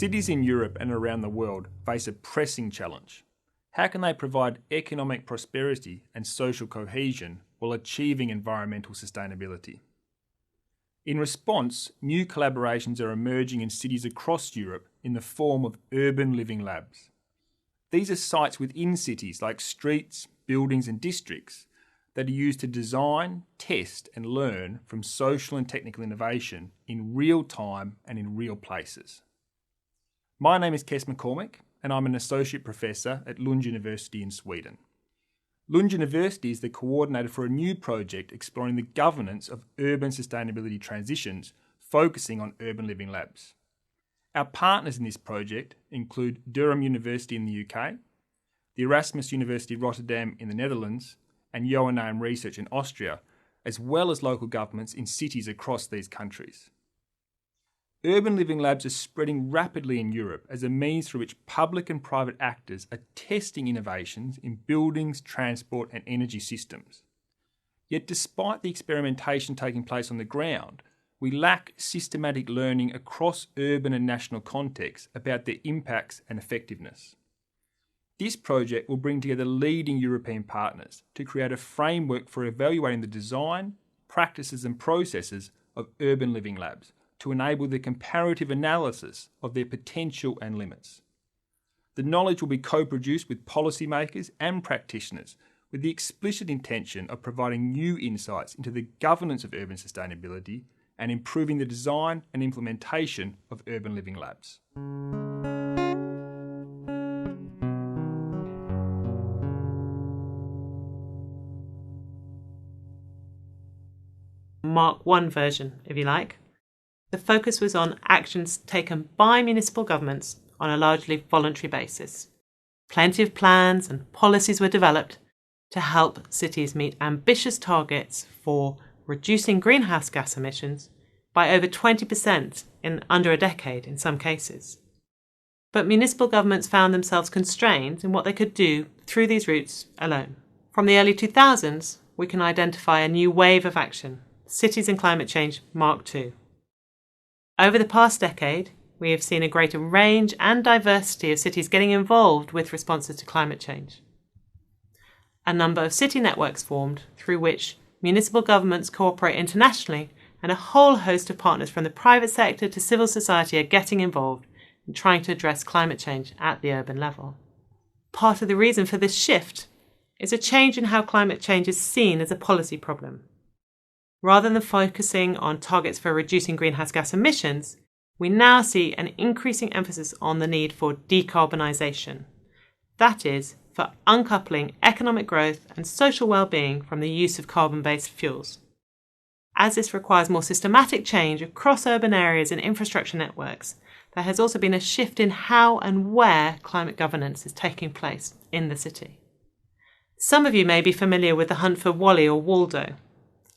Cities in Europe and around the world face a pressing challenge. How can they provide economic prosperity and social cohesion while achieving environmental sustainability? In response, new collaborations are emerging in cities across Europe in the form of urban living labs. These are sites within cities like streets, buildings and districts that are used to design, test and learn from social and technical innovation in real time and in real places. My name is Kes McCormick and I'm an Associate Professor at Lund University in Sweden. Lund University is the coordinator for a new project exploring the governance of urban sustainability transitions, focusing on urban living labs. Our partners in this project include Durham University in the UK, the Erasmus University Rotterdam in the Netherlands, and Joanneum Research in Austria, as well as local governments in cities across these countries. Urban living labs are spreading rapidly in Europe as a means through which public and private actors are testing innovations in buildings, transport and energy systems. Yet despite the experimentation taking place on the ground, we lack systematic learning across urban and national contexts about their impacts and effectiveness. This project will bring together leading European partners to create a framework for evaluating the design, practices and processes of urban living labs to enable the comparative analysis of their potential and limits. The knowledge will be co-produced with policymakers and practitioners with the explicit intention of providing new insights into the governance of urban sustainability and improving the design and implementation of urban living labs. Mark 1 version, if you like. The focus was on actions taken by municipal governments on a largely voluntary basis. Plenty of plans and policies were developed to help cities meet ambitious targets for reducing greenhouse gas emissions by over 20% in under a decade in some cases. But municipal governments found themselves constrained in what they could do through these routes alone. From the early 2000s, we can identify a new wave of action, Cities and Climate Change Mark 2. Over the past decade, we have seen a greater range and diversity of cities getting involved with responses to climate change. A number of city networks formed through which municipal governments cooperate internationally, and a whole host of partners from the private sector to civil society are getting involved in trying to address climate change at the urban level. Part of the reason for this shift is a change in how climate change is seen as a policy problem. Rather than focusing on targets for reducing greenhouse gas emissions, we now see an increasing emphasis on the need for decarbonisation. That is, for uncoupling economic growth and social well-being from the use of carbon-based fuels. As this requires more systematic change across urban areas and infrastructure networks, there has also been a shift in how and where climate governance is taking place in the city. Some of you may be familiar with the hunt for Wally or Waldo.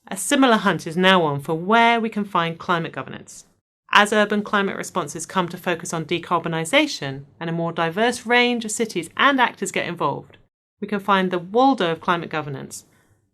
A similar hunt is now on for where we can find climate governance. As urban climate responses come to focus on decarbonisation and a more diverse range of cities and actors get involved, we can find the Waldo of climate governance,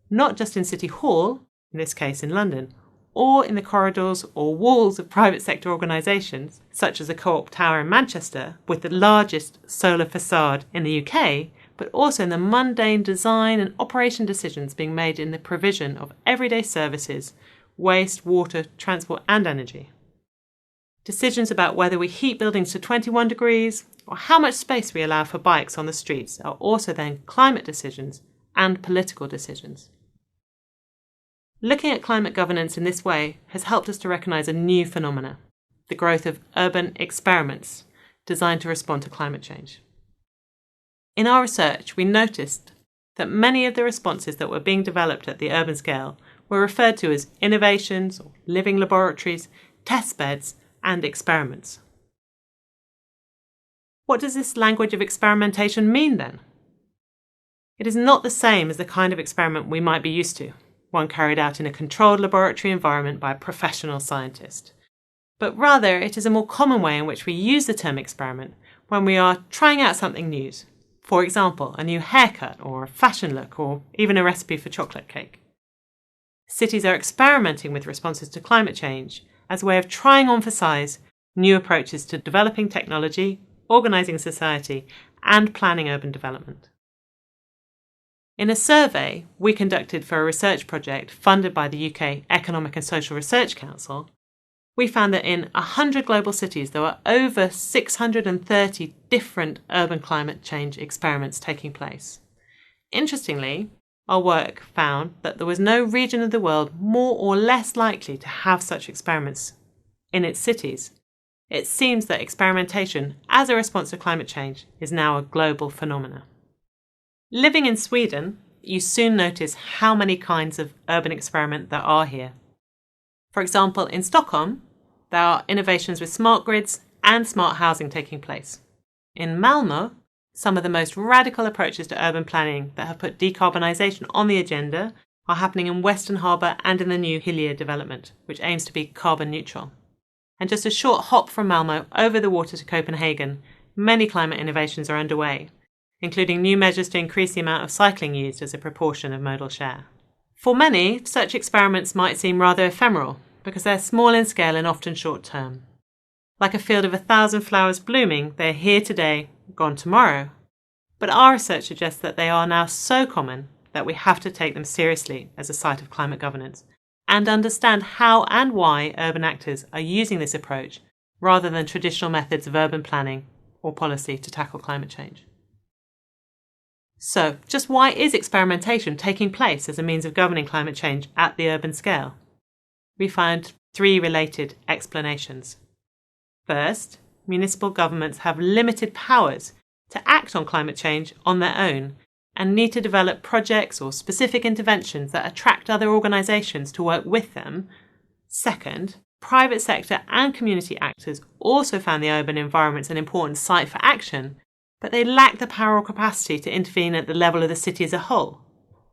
not just in City Hall, in this case in London, or in the corridors or walls of private sector organisations, such as the Co-op Tower in Manchester, with the largest solar facade in the UK, but also in the mundane design and operation decisions being made in the provision of everyday services, waste, water, transport and energy. Decisions about whether we heat buildings to 21 degrees or how much space we allow for bikes on the streets are also then climate decisions and political decisions. Looking at climate governance in this way has helped us to recognise a new phenomena, the growth of urban experiments designed to respond to climate change. In our research, we noticed that many of the responses that were being developed at the urban scale were referred to as innovations, or living laboratories, test beds, and experiments. What does this language of experimentation mean then? It is not the same as the kind of experiment we might be used to, one carried out in a controlled laboratory environment by a professional scientist. But rather, it is a more common way in which we use the term experiment when we are trying out something new. For example, a new haircut or a fashion look or even a recipe for chocolate cake. Cities are experimenting with responses to climate change as a way of trying on for size new approaches to developing technology, organising society, and planning urban development. In a survey we conducted for a research project funded by the UK Economic and Social Research Council, we found that in 100 global cities there were over 630 different urban climate change experiments taking place. Interestingly, our work found that there was no region of the world more or less likely to have such experiments in its cities. It seems that experimentation as a response to climate change is now a global phenomenon. Living in Sweden, you soon notice how many kinds of urban experiment there are here. For example, in Stockholm, there are innovations with smart grids and smart housing taking place. In Malmö, some of the most radical approaches to urban planning that have put decarbonisation on the agenda are happening in Western Harbour and in the new Hillier development, which aims to be carbon neutral. And just a short hop from Malmö over the water to Copenhagen, many climate innovations are underway, including new measures to increase the amount of cycling used as a proportion of modal share. For many, such experiments might seem rather ephemeral because they're small in scale and often short-term. Like a field of 1,000 flowers blooming, they're here today, gone tomorrow. But our research suggests that they are now so common that we have to take them seriously as a site of climate governance and understand how and why urban actors are using this approach rather than traditional methods of urban planning or policy to tackle climate change. So, just why is experimentation taking place as a means of governing climate change at the urban scale? We found 3 related explanations. First, municipal governments have limited powers to act on climate change on their own and need to develop projects or specific interventions that attract other organisations to work with them. Second, private sector and community actors also found the urban environments an important site for action, but they lack the power or capacity to intervene at the level of the city as a whole.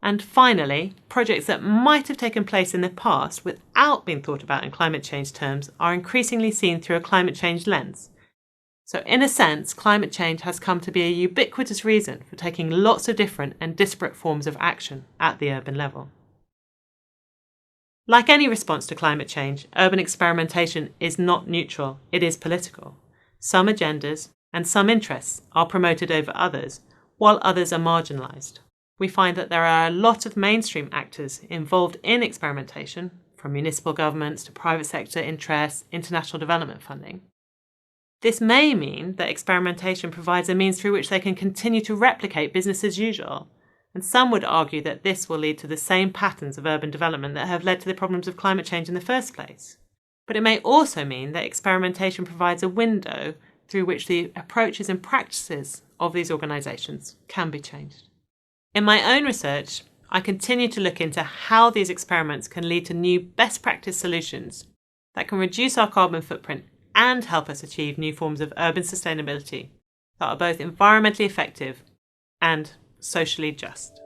And finally, projects that might have taken place in the past without being thought about in climate change terms are increasingly seen through a climate change lens. So in a sense, climate change has come to be a ubiquitous reason for taking lots of different and disparate forms of action at the urban level. Like any response to climate change, urban experimentation is not neutral, it is political. Some agendas and some interests are promoted over others, while others are marginalised. We find that there are a lot of mainstream actors involved in experimentation, from municipal governments to private sector interests, international development funding. This may mean that experimentation provides a means through which they can continue to replicate business as usual, and some would argue that this will lead to the same patterns of urban development that have led to the problems of climate change in the first place. But it may also mean that experimentation provides a window through which the approaches and practices of these organisations can be changed. In my own research, I continue to look into how these experiments can lead to new best practice solutions that can reduce our carbon footprint and help us achieve new forms of urban sustainability that are both environmentally effective and socially just.